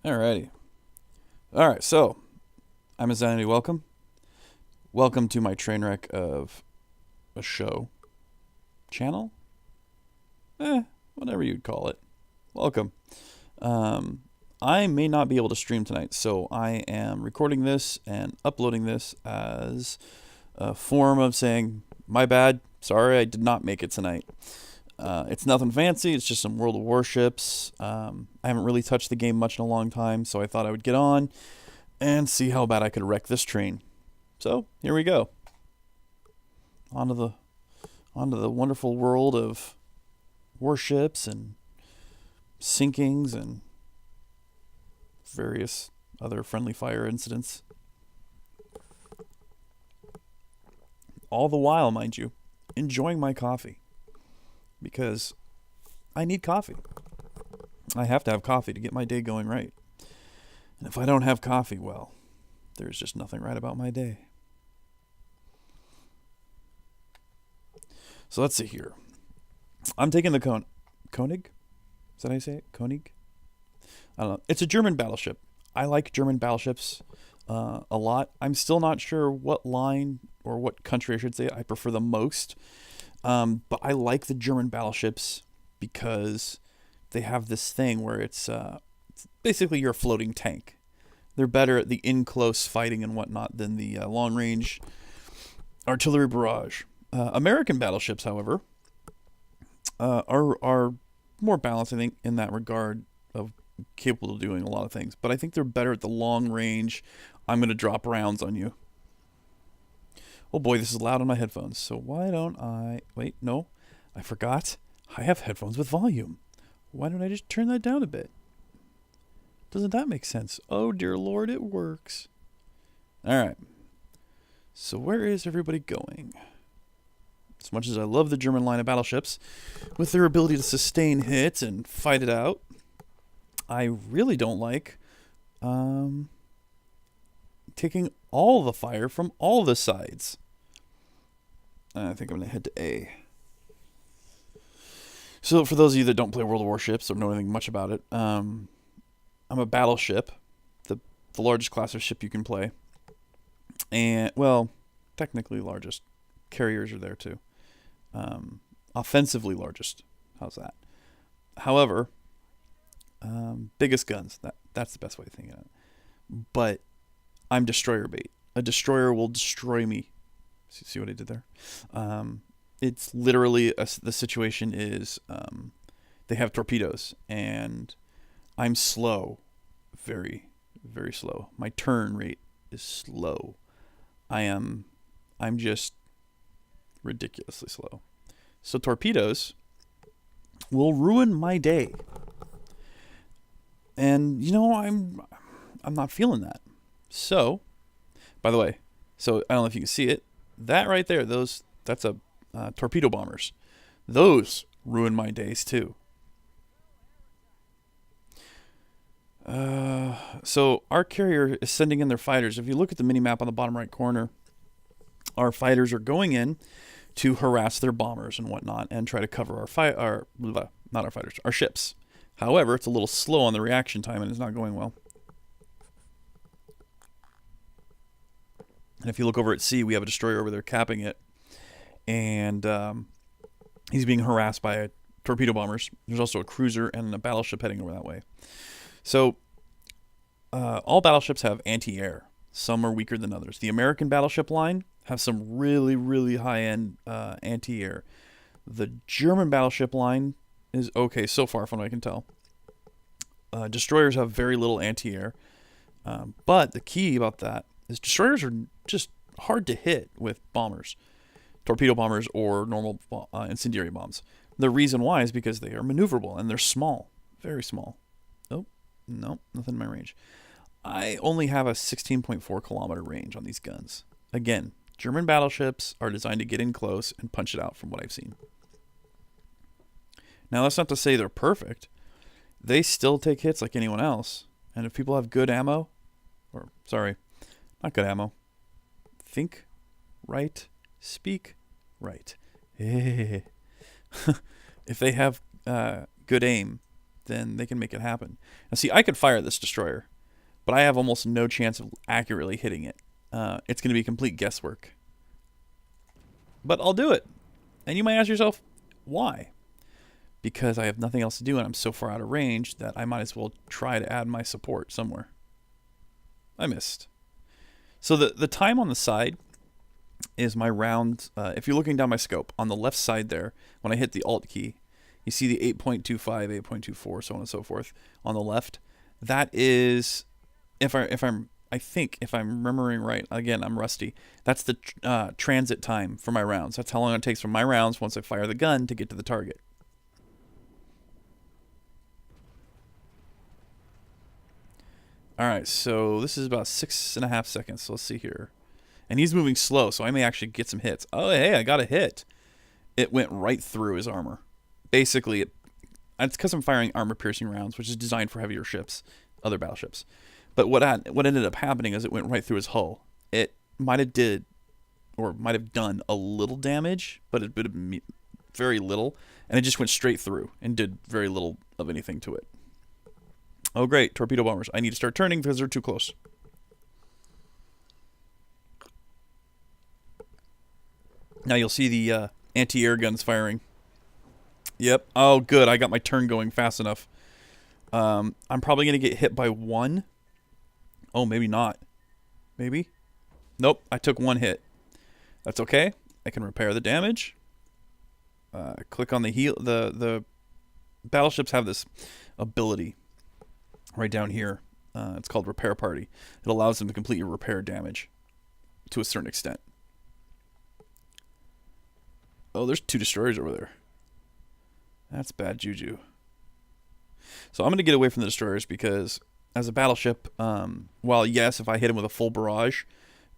Alrighty. Alright, so I'm Insanity. Welcome. Welcome to my train wreck of a show. Channel? Whatever you'd call it. Welcome. I may not be able to stream tonight, so I am recording this and uploading this as a form of saying, my bad, sorry I did not make it tonight. It's nothing fancy, it's just some World of Warships. I haven't really touched the game much in a long time, so I thought I would get on and see how bad I could wreck this train. So, here we go. Onto the wonderful world of warships and sinkings and various other friendly fire incidents. All the while, mind you, enjoying my coffee. Because I need coffee. I have to have coffee to get my day going right. And if I don't have coffee, well, there's just nothing right about my day. So let's see here. I'm taking the Koenig? Is that how you say it? Koenig? I don't know. It's a German battleship. I like German battleships a lot. I'm still not sure what line or what country I should say I prefer the most. But I like the German battleships because they have this thing where it's basically you're a floating tank. They're better at the in-close fighting and whatnot than the long-range artillery barrage. American battleships, however, are more balanced, I think, in that regard of capable of doing a lot of things. But I think they're better at the long range. I'm going to drop rounds on you. Oh boy, this is loud on my headphones. So why don't I... Wait, no. I forgot. I have headphones with volume. Why don't I just turn that down a bit? Doesn't that make sense? Oh dear Lord, it works. Alright. So where is everybody going? As much as I love the German line of battleships, with their ability to sustain hits and fight it out, I really don't like taking all the fire from all the sides. I think I'm going to head to A. So for those of you that don't play World of Warships or know anything much about it, I'm a battleship, the largest class of ship you can play. And, well, technically largest. Carriers are there too. Offensively largest. How's that? However, biggest guns. That's the best way of thinking of it. But I'm destroyer bait. A destroyer will destroy me. See what I did there? It's literally the situation is they have torpedoes and I'm slow, very, very slow. My turn rate is slow. I'm just ridiculously slow. So torpedoes will ruin my day. And I'm not feeling that. So, by the way, so I don't know if you can see it. That right there, that's a torpedo bombers. Those ruin my days too. So our carrier is sending in their fighters. If you look at the mini map on the bottom right corner, our fighters are going in to harass their bombers and whatnot and try to cover our ships. However, it's a little slow on the reaction time and it's not going well. And if you look over at C, we have a destroyer over there capping it. And he's being harassed by torpedo bombers. There's also a cruiser and a battleship heading over that way. So all battleships have anti-air. Some are weaker than others. The American battleship line have some really, really high-end anti-air. The German battleship line is okay so far from what I can tell. Destroyers have very little anti-air. But the key about that is destroyers are just hard to hit with bombers, torpedo bombers or normal incendiary bombs. The reason why is because they are maneuverable and they're small, very small. Oh, no, nothing in my range. I only have a 16.4 kilometer range on these guns. Again, German battleships are designed to get in close and punch it out from what I've seen. Now, that's not to say they're perfect. They still take hits like anyone else. And if people have good ammo, not good ammo, think right, speak right. If they have good aim then they can make it happen. Now, see, I could fire this destroyer, but I have almost no chance of accurately hitting it. It's going to be complete guesswork. But I'll do it. And you might ask yourself, why? Because I have nothing else to do and I'm so far out of range that I might as well try to add my support somewhere. I missed. So the time on the side is my round. If you're looking down my scope, on the left side there, when I hit the Alt key, you see the 8.25, 8.24, so on and so forth on the left. That is, I think if I'm remembering right, again, I'm rusty, that's the transit time for my rounds. That's how long it takes for my rounds once I fire the gun to get to the target. Alright, so this is about 6.5 seconds, so let's see here. And he's moving slow, so I may actually get some hits. Oh, hey, I got a hit. It went right through his armor. Basically, it's because I'm firing armor-piercing rounds, which is designed for heavier ships, other battleships. But what ended up happening is it went right through his hull. It might have done a little damage, but it did very little, and it just went straight through and did very little of anything to it. Oh great, torpedo bombers. I need to start turning because they're too close. Now you'll see the anti-air guns firing. Yep. Oh good, I got my turn going fast enough. I'm probably going to get hit by one. Oh, maybe not. Maybe? Nope, I took one hit. That's okay. I can repair the damage. Click on the heal. The battleships have this ability right down here. It's called Repair Party. It allows them to completely repair damage to a certain extent. Oh, there's 2 destroyers over there. That's bad juju. So I'm going to get away from the destroyers because as a battleship, while yes, if I hit him with a full barrage,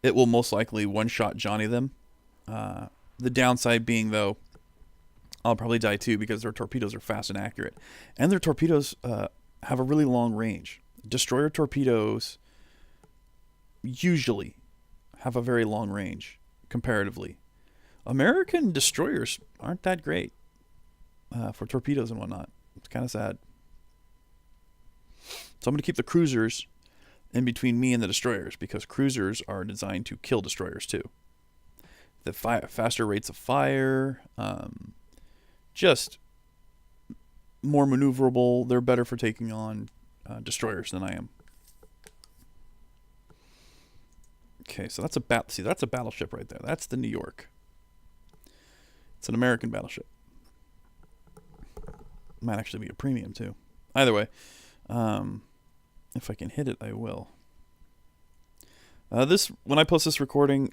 it will most likely one-shot Johnny them. The downside being, though, I'll probably die too because their torpedoes are fast and accurate. And their torpedoes have a really long range. Destroyer torpedoes usually have a very long range, comparatively. American destroyers aren't that great for torpedoes and whatnot. It's kind of sad. So I'm going to keep the cruisers in between me and the destroyers because cruisers are designed to kill destroyers too. The faster rates of fire, just more maneuverable. They're better for taking on destroyers than I am. Okay, so that's that's a battleship right there. That's the New York. It's an American battleship. Might actually be a premium too. Either way, if I can hit it, I will. When I post this recording,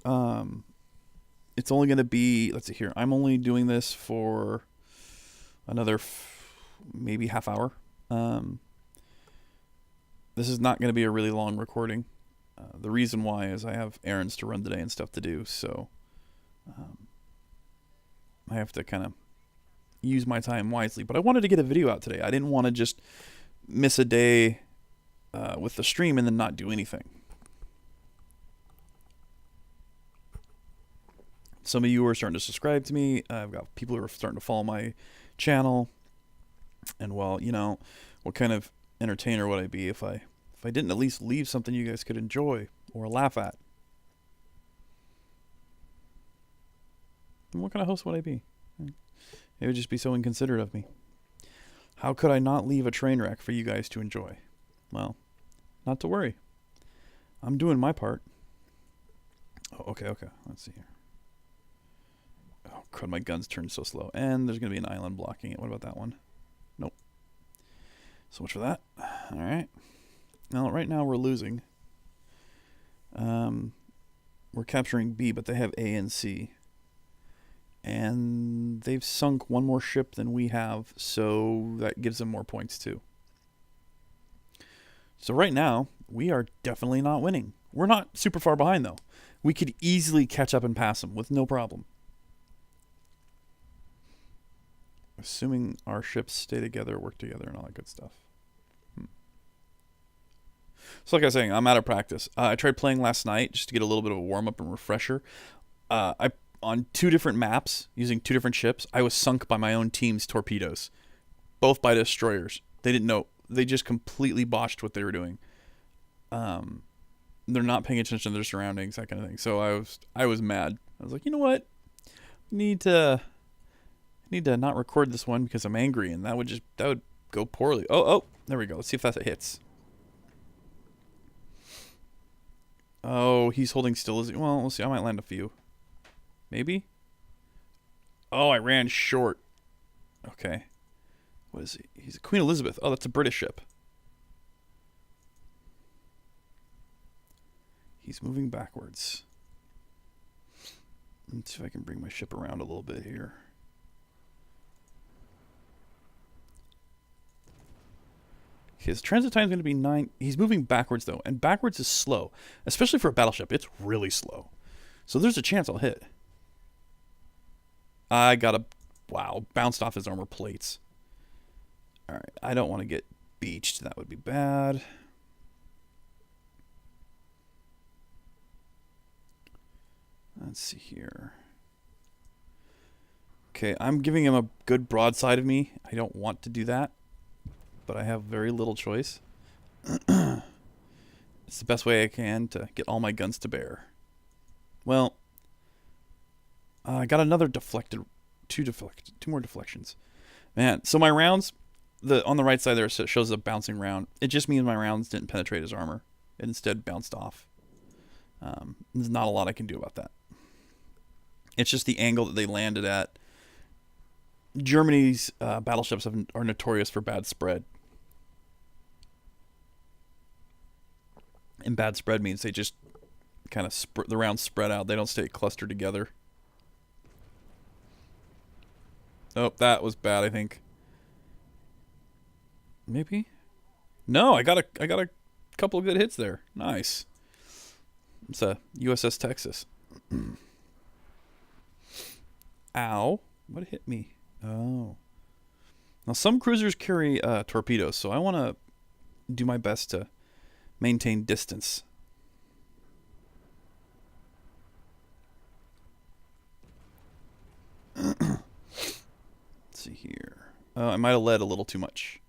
it's only going to be, let's see here, I'm only doing this for another maybe half hour. This is not going to be a really long recording. The reason why is I have errands to run today and stuff to do, so I have to kind of use my time wisely. But I wanted to get a video out today. I didn't want to just miss a day with the stream and then not do anything. Some of you are starting to subscribe to me. I've got people who are starting to follow my channel. And well, you know, what kind of entertainer would I be if I didn't at least leave something you guys could enjoy or laugh at? And what kind of host would I be? It would just be so inconsiderate of me. How could I not leave a train wreck for you guys to enjoy? Well, not to worry. I'm doing my part. Oh, okay. Let's see here. Oh, God, my gun's turned so slow. And there's going to be an island blocking it. What about that one? Nope. So much for that. All right. Now, right now we're losing. We're capturing B, but they have A and C. And they've sunk one more ship than we have, so that gives them more points too. So right now, we are definitely not winning. We're not super far behind, though. We could easily catch up and pass them with no problem. Assuming our ships stay together, work together, and all that good stuff. So like I was saying, I'm out of practice. I tried playing last night just to get a little bit of a warm-up and refresher. On 2 different maps, using 2 different ships, I was sunk by my own team's torpedoes. Both by destroyers. They didn't know. They just completely botched what they were doing. They're not paying attention to their surroundings, that kind of thing. So I was mad. I was like, you know what? I need to not record this one because I'm angry, and that would go poorly. Oh, there we go. Let's see if that hits. Oh, he's holding still. Is he? Well, we'll see. I might land a few. Maybe. Oh, I ran short. Okay. What is he? He's Queen Elizabeth. Oh, that's a British ship. He's moving backwards. Let's see if I can bring my ship around a little bit here. His transit time is going to be 9. He's moving backwards, though. And backwards is slow. Especially for a battleship. It's really slow. So there's a chance I'll hit. I got a... Wow. Bounced off his armor plates. Alright. I don't want to get beached. That would be bad. Let's see here. Okay. I'm giving him a good broadside of me. I don't want to do that. But I have very little choice. It's the best way I can to get all my guns to bear. Well, I got another deflected, two more deflections. Man, so my rounds, on the right side there shows a bouncing round. It just means my rounds didn't penetrate his armor. It instead bounced off. There's not a lot I can do about that. It's just the angle that they landed at. Germany's battleships are notorious for bad spread. And bad spread means they just kind of the rounds spread out. They don't stay clustered together. Oh, that was bad, I think. Maybe? No, I got a couple of good hits there. Nice. It's a USS Texas. Ow. What hit me? Oh. Now, some cruisers carry torpedoes, so I want to do my best to maintain distance. Let's see here. I might have led a little too much.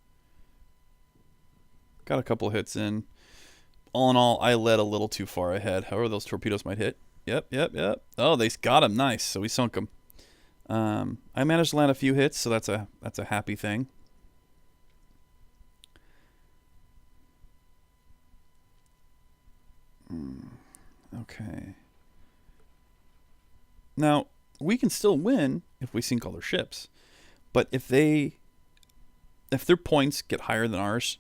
Got a couple hits in. All in all, I led a little too far ahead. However, those torpedoes might hit. Yep. Oh, they got him. Nice. So we sunk him. I managed to land a few hits, so that's a happy thing. Okay. Now, we can still win if we sink all their ships. But if their points get higher than ours,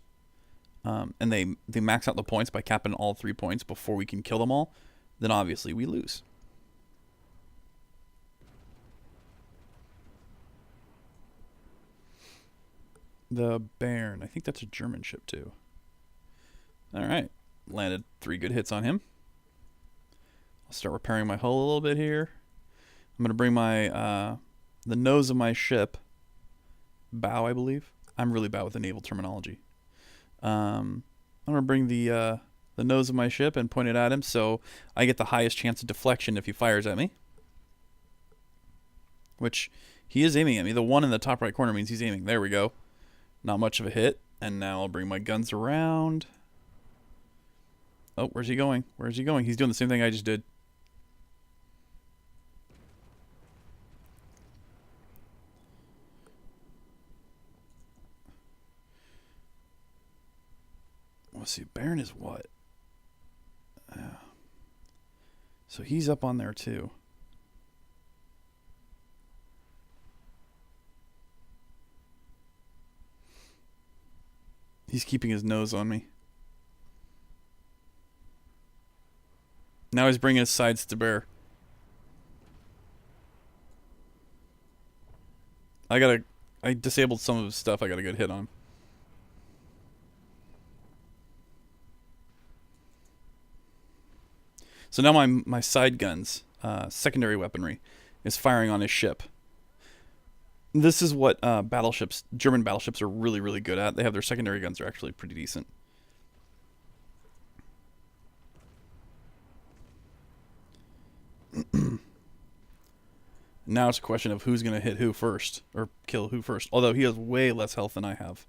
and they max out the points by capping all 3 points before we can kill them all, then obviously we lose. The Bairn. I think that's a German ship too. Alright. Landed 3 good hits on him. I'll start repairing my hull a little bit here. I'm going to bring my the nose of my ship bow, I believe. I'm really bad with the naval terminology. I'm going to bring the nose of my ship and point it at him so I get the highest chance of deflection if he fires at me. Which he is aiming at me. The one in the top right corner means he's aiming. There we go. Not much of a hit. And now I'll bring my guns around. Oh, where's he going? Where's he going? He's doing the same thing I just did. Let's see. Baron is what? So he's up on there too. He's keeping his nose on me. Now he's bringing his sides to bear. I disabled some of his stuff I got a good hit on. So now my side guns, secondary weaponry, is firing on his ship. This is what German battleships are really, really good at. They have their secondary guns are actually pretty decent. Now it's a question of who's going to hit who first, or kill who first. Although he has way less health than I have.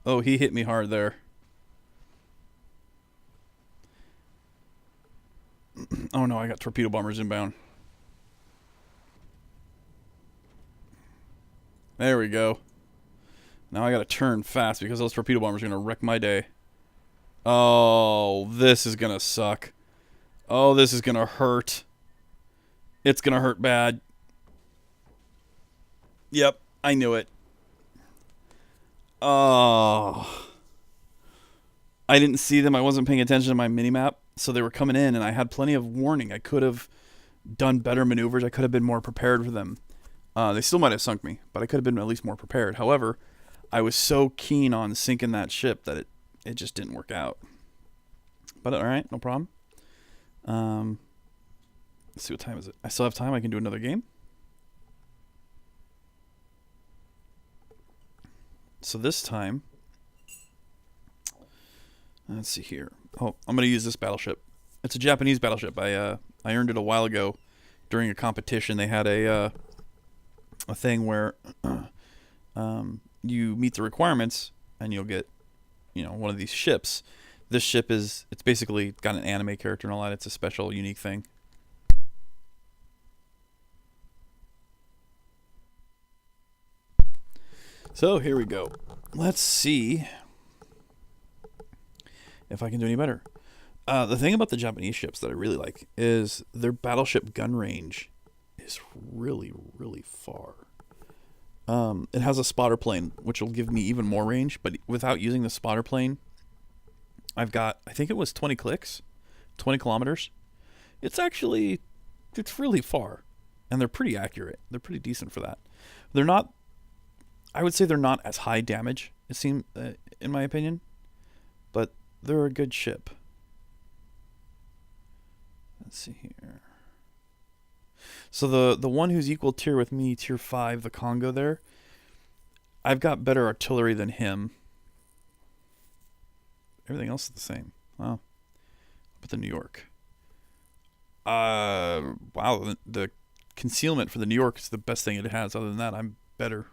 Oh, he hit me hard there. Oh no, I got torpedo bombers inbound. There we go. Now I gotta turn fast because those torpedo bombers are gonna wreck my day. Oh, this is gonna suck. Oh, this is gonna hurt. It's gonna hurt bad. Yep, I knew it. Oh. I didn't see them. I wasn't paying attention to my minimap, so they were coming in, and I had plenty of warning. I could have done better maneuvers. I could have been more prepared for them. They still might have sunk me, but I could have been at least more prepared. However, I was so keen on sinking that ship that it just didn't work out. But all right, no problem. Let's see, what time is it? I still have time. I can do another game. So this time, let's see here. Oh, I'm going to use this battleship. It's a Japanese battleship. I earned it a while ago during a competition. They had a thing where you meet the requirements and you'll get, one of these ships. This ship it's basically got an anime character and all that. It's a special, unique thing. So here we go. Let's see if I can do any better. The thing about the Japanese ships that I really like is their battleship gun range is really, really far. It has a spotter plane, which will give me even more range, but without using the spotter plane, I've got, I think it was 20 clicks, 20 kilometers. It's really far, and they're pretty accurate. They're pretty decent for that. They're not, I would say they're not as high damage, it seems, in my opinion, but they're a good ship. Let's see here. So the one who's equal tier with me, tier 5, the Congo there, I've got better artillery than him. Everything else is the same. Wow. But the New York. Wow, the concealment for the New York is the best thing it has. Other than that, I'm better.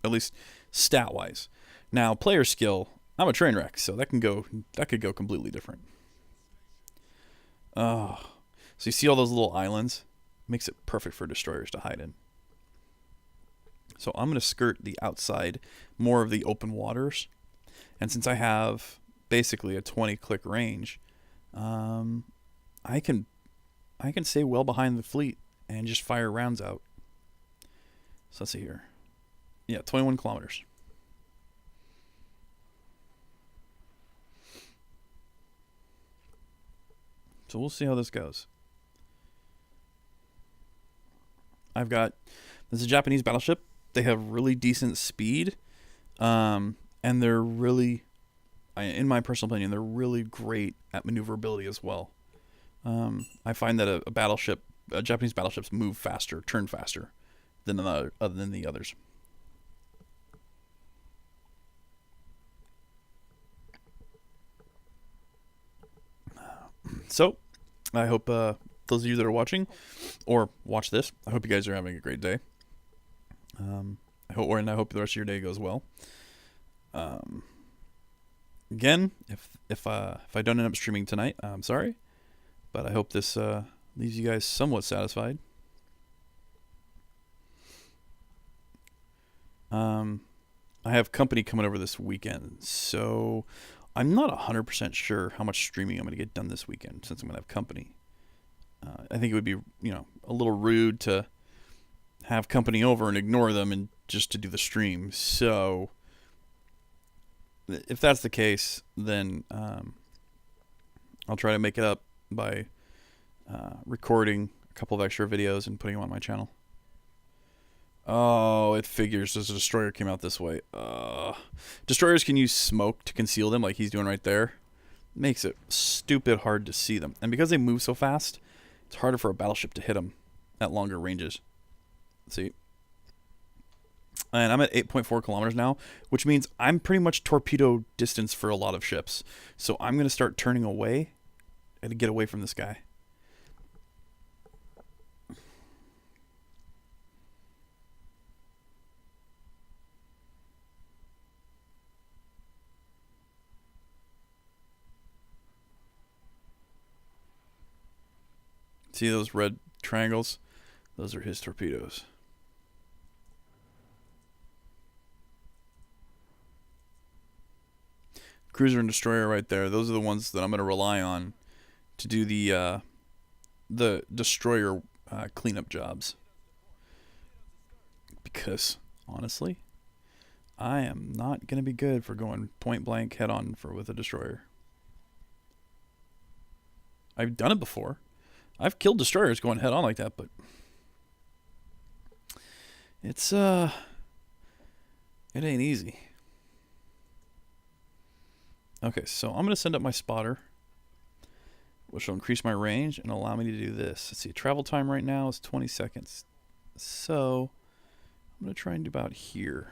At least stat-wise. Now, player skill, I'm a train wreck, so that could go completely different. Oh. So you see all those little islands? Makes it perfect for destroyers to hide in. So I'm going to skirt the outside, more of the open waters. And since I have basically a 20-click range, I can stay well behind the fleet and just fire rounds out. So let's see here. Yeah, 21 kilometers. So we'll see how this goes. This is a Japanese battleship. They have really decent speed, and they're really, in my personal opinion, they're really great at maneuverability as well. I find that a Japanese battleships move faster, turn faster than the others. So, I hope those of you that are watching or watch this, I hope you guys are having a great day. I hope the rest of your day goes well. Again, if I don't end up streaming tonight, I'm sorry, but I hope this leaves you guys somewhat satisfied. I have company coming over this weekend, so I'm not 100% sure how much streaming I'm going to get done this weekend since I'm going to have company. I think it would be, a little rude to have company over and ignore them and just to do the stream. So if that's the case, then I'll try to make it up by recording a couple of extra videos and putting them on my channel. Oh, it figures. There's a destroyer came out this way. Destroyers can use smoke to conceal them like he's doing right there. Makes it stupid hard to see them. And because they move so fast, it's harder for a battleship to hit them at longer ranges. Let's see. And I'm at 8.4 kilometers now, which means I'm pretty much torpedo distance for a lot of ships. So I'm going to start turning away and get away from this guy. See those red triangles? Those are his torpedoes. Cruiser and destroyer right there. Those are the ones that I'm going to rely on to do the destroyer cleanup jobs. Because, honestly, I am not going to be good for going point blank head on with a destroyer. I've done it before. I've killed destroyers going head on like that, but it's it ain't easy. Okay, so I'm going to send up my spotter, which will increase my range and allow me to do this. Let's see, travel time right now is 20 seconds. So I'm going to try and do about here.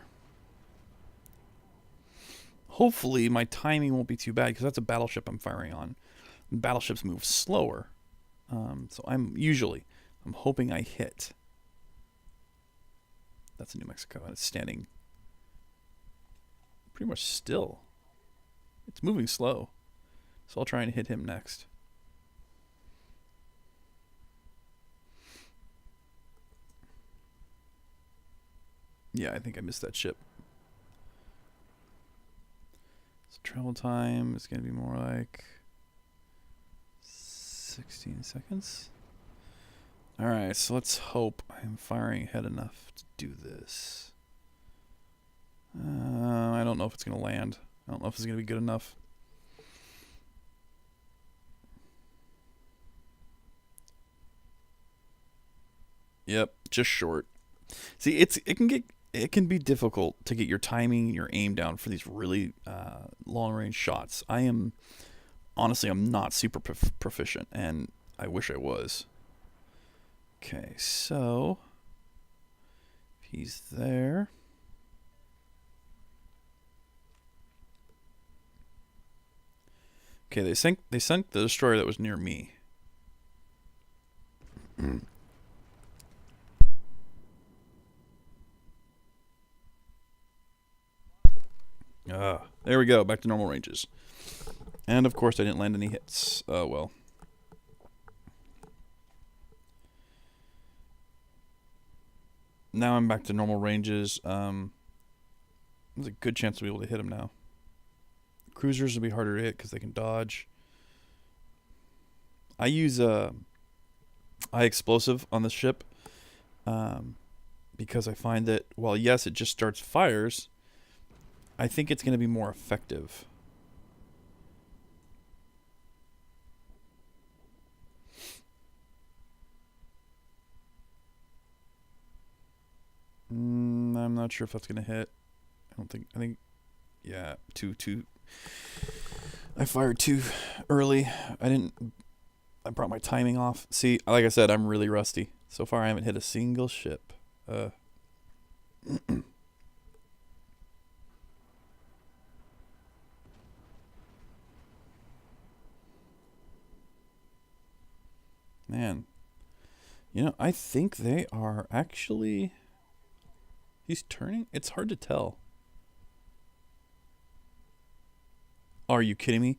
Hopefully my timing won't be too bad because that's a battleship I'm firing on. Battleships move slower. So I'm hoping I hit. That's in New Mexico, and it's standing pretty much still. It's moving slow. So I'll try and hit him next. Yeah, I think I missed that ship. So travel time is going to be more like 16 seconds. Alright, so let's hope I'm firing ahead enough to do this. I don't know if it's going to land. I don't know if it's going to be good enough. Yep, just short. See, it can be difficult to get your timing, your aim down for these really long range shots. Honestly, I'm not super proficient, and I wish I was. Okay, so if he's there. Okay, they sank the destroyer that was near me. There we go, back to normal ranges. And of course I didn't land any hits. Oh well. Now I'm back to normal ranges. There's a good chance to be able to hit him now. Cruisers will be harder to hit because they can dodge. I use high explosive on this ship because I find that while yes it just starts fires, I think it's going to be more effective. I'm not sure if that's going to hit. I think yeah, too I fired too early. I brought my timing off. See, like I said, I'm really rusty. So far I haven't hit a single ship. Man. I think they are actually... He's turning? It's hard to tell. Are you kidding me?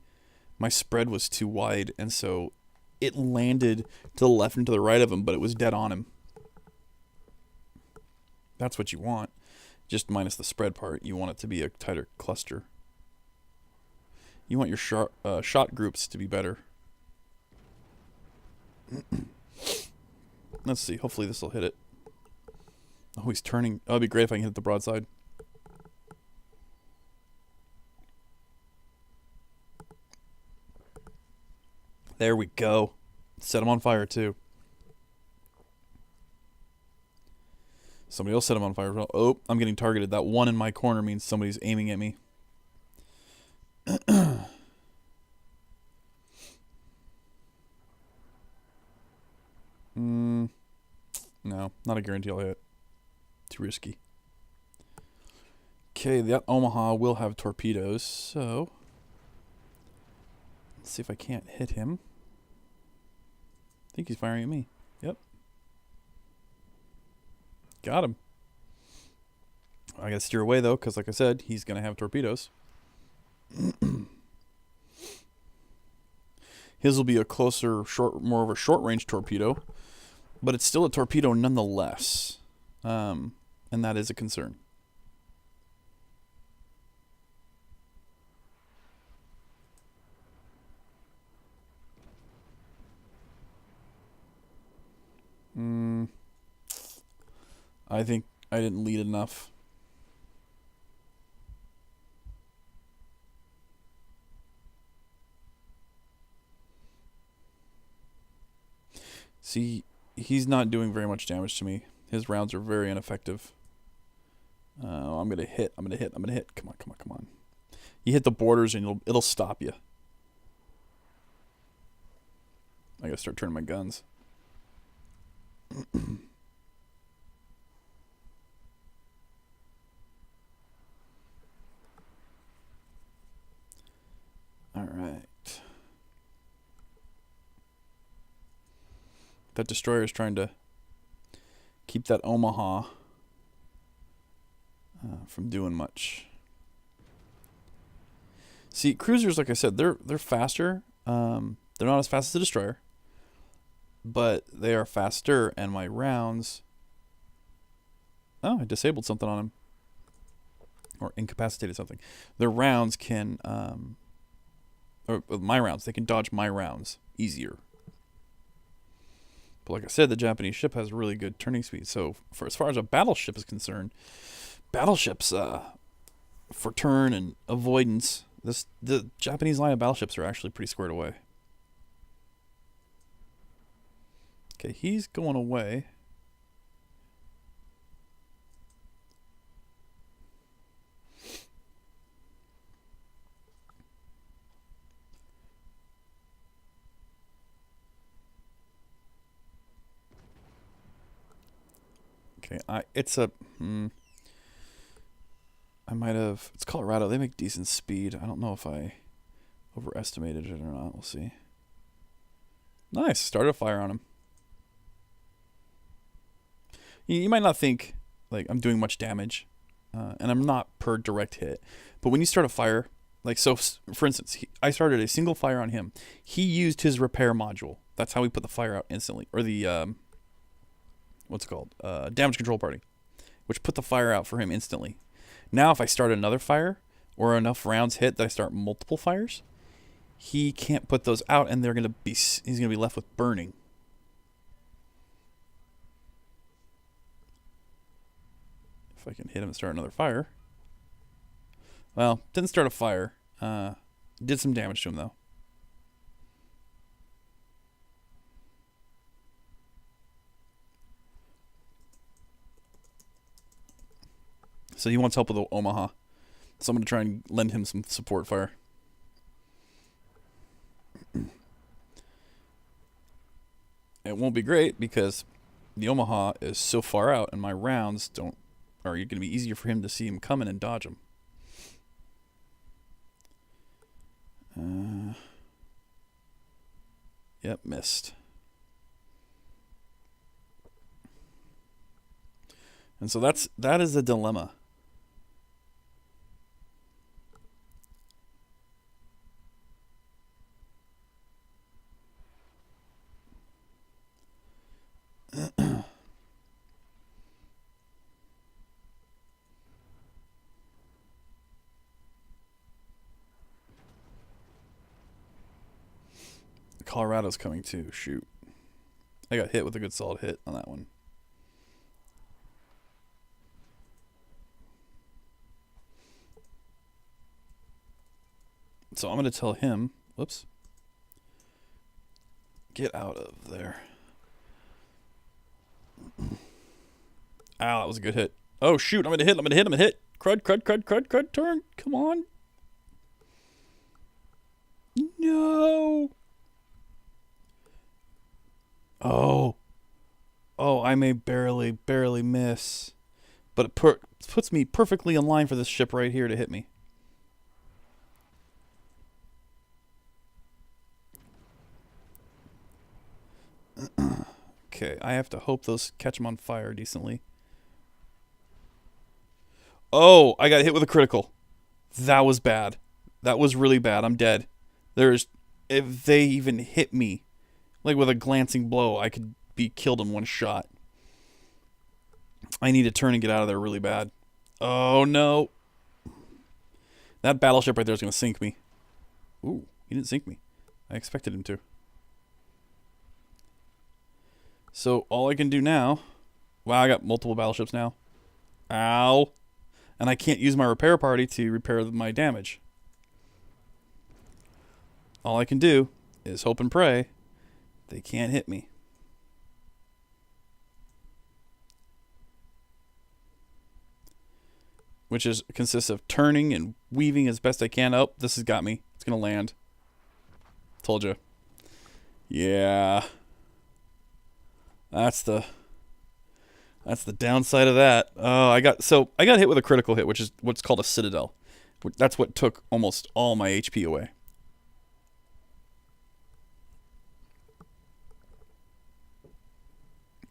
My spread was too wide, and so it landed to the left and to the right of him, but it was dead on him. That's what you want. Just minus the spread part. You want it to be a tighter cluster. You want your shot groups to be better. Let's see. Hopefully this will hit it. Oh, he's turning. Oh, it'd be great if I can hit the broadside. There we go. Set him on fire, too. Somebody else set him on fire. Oh, I'm getting targeted. That one in my corner means somebody's aiming at me. No, not a guarantee I'll hit. Too risky. Okay, that Omaha will have torpedoes, so... Let's see if I can't hit him. I think he's firing at me. Yep. Got him. I gotta steer away, though, because like I said, he's gonna have torpedoes. His will be a closer, more of a short-range torpedo, but it's still a torpedo nonetheless, and that is a concern. I think I didn't lead enough. See, he's not doing very much damage to me. His rounds are very ineffective. I'm gonna hit. I'm gonna hit. I'm gonna hit. Come on, come on, come on. You hit the borders and it'll stop you. I gotta start turning my guns. All right. That destroyer is trying to keep that Omaha from doing much. See, cruisers, like I said, they're faster. They're not as fast as the destroyer, but they are faster. And my rounds. Oh, I disabled something on him, or incapacitated something. Their rounds can, or my rounds, they can dodge my rounds easier. But like I said, the Japanese ship has really good turning speed. So for as far as a battleship is concerned, battleships for turn and avoidance, the Japanese line of battleships are actually pretty squared away. Okay, he's going away. Okay, I might have. It's Colorado. They make decent speed. I don't know if I overestimated it or not. We'll see. Nice. Started a fire on him. You might not think like I'm doing much damage, and I'm not per direct hit. But when you start a fire, like so, for instance, I started a single fire on him. He used his repair module. That's how we put the fire out instantly, or the what's it called? Damage control party, which put the fire out for him instantly. Now, if I start another fire or enough rounds hit that I start multiple fires, he can't put those out, and he's gonna be left with burning. If I can hit him and start another fire. Well, didn't start a fire. Did some damage to him though. So he wants help with the Omaha. So I'm going to try and lend him some support fire. It won't be great because the Omaha is so far out and my rounds are going to be easier for him to see him coming and dodge him. Yep, missed. And so that is a dilemma. Colorado's coming too. Shoot. I got hit with a good solid hit on that one. So I'm going to tell him, whoops, get out of there. Ow, that was a good hit. Oh, shoot, I'm going to hit, I'm going to hit, I'm going to hit. Crud, crud, crud, crud, crud, turn. Come on. No. Oh. Oh, I may barely miss. But it puts me perfectly in line for this ship right here to hit me. Okay, I have to hope those catch them on fire decently. Oh, I got hit with a critical. That was bad. That was really bad. I'm dead. if they even hit me, like with a glancing blow, I could be killed in one shot. I need to turn and get out of there really bad. Oh no. That battleship right there is going to sink me. Ooh, he didn't sink me. I expected him to. So all I can do now... Wow, I got multiple battleships now. Ow. And I can't use my repair party to repair my damage. All I can do is hope and pray they can't hit me. Which consists of turning and weaving as best I can. Oh, this has got me. It's going to land. Told you. Yeah. That's the downside of that. Oh, I got hit with a critical hit, which is what's called a citadel. That's what took almost all my HP away.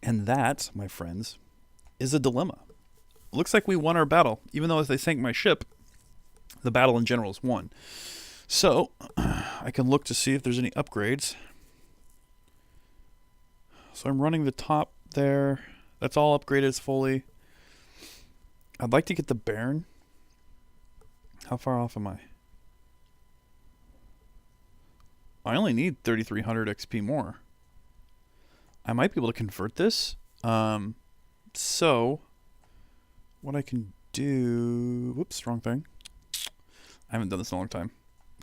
And that, my friends, is a dilemma. Looks like we won our battle. Even though as they sank my ship, the battle in general is won. So, I can look to see if there's any upgrades. So I'm running the top there. That's all upgraded fully. I'd like to get the Baron. How far off am I? I only need 3,300 XP more. I might be able to convert this. So... what I can do... Whoops, wrong thing. I haven't done this in a long time.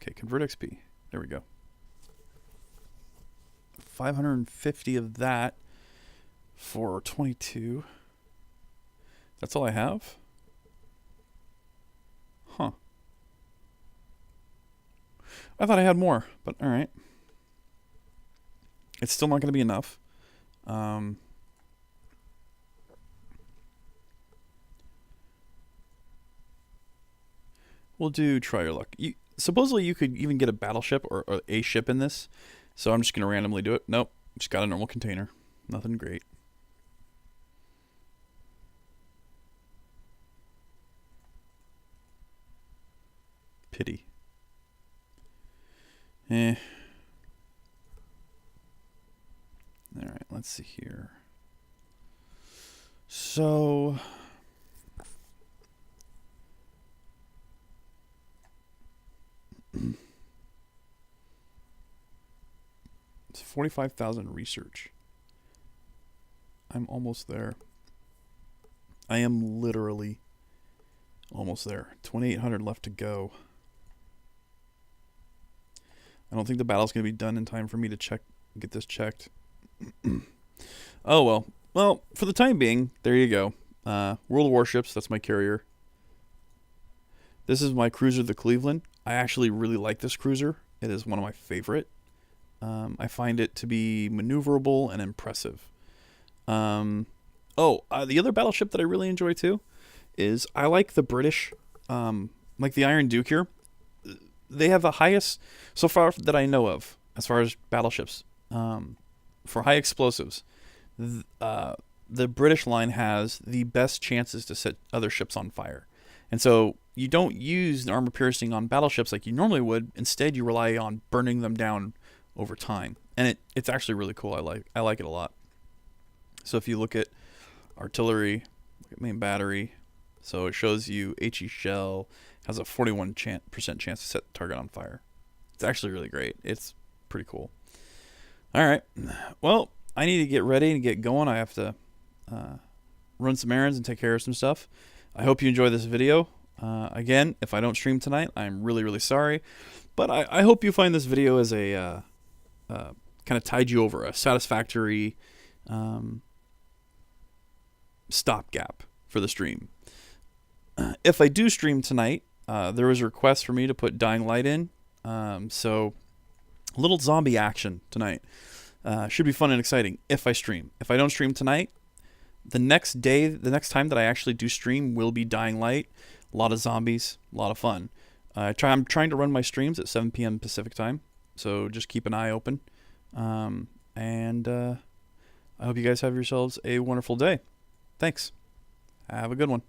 Okay, convert XP. There we go. 550 of that for 22. That's all I have? Huh. I thought I had more, but alright. It's still not going to be enough. We'll try your luck. Supposedly you could even get a battleship or a ship in this. So I'm just going to randomly do it. Nope. Just got a normal container. Nothing great. Pity. Alright, let's see here. So... it's 45,000 research. I'm almost there. I am literally almost there. 2,800 left to go. I don't think the battle's going to be done in time for me to get this checked. Oh, well. Well, for the time being, there you go. World of Warships, that's my carrier. This is my cruiser, the Cleveland. I actually really like this cruiser. It is one of my favorite. I find it to be maneuverable and impressive. The other battleship that I really enjoy too is I like the British, like the Iron Duke here. They have the highest, so far that I know of, as far as battleships, for high explosives. The British line has the best chances to set other ships on fire. And so you don't use the armor piercing on battleships like you normally would. Instead, you rely on burning them down over time. And it's actually really cool. I like it a lot. So if you look at artillery, look at main battery. So it shows you HE shell has a 41% chance to set the target on fire. It's actually really great. It's pretty cool. All right. Well, I need to get ready and get going. I have to run some errands and take care of some stuff. I hope you enjoy this video. Again, if I don't stream tonight, I'm really, really sorry. But I hope you find this video as a kind of tide you over, a satisfactory stopgap for the stream. If I do stream tonight, there was a request for me to put Dying Light in. So a little zombie action tonight. Should be fun and exciting if I stream. If I don't stream tonight, the next time that I actually do stream will be Dying Light. A lot of zombies, a lot of fun. I'm trying to run my streams at 7 p.m. Pacific time, so just keep an eye open. I hope you guys have yourselves a wonderful day. Thanks. Have a good one.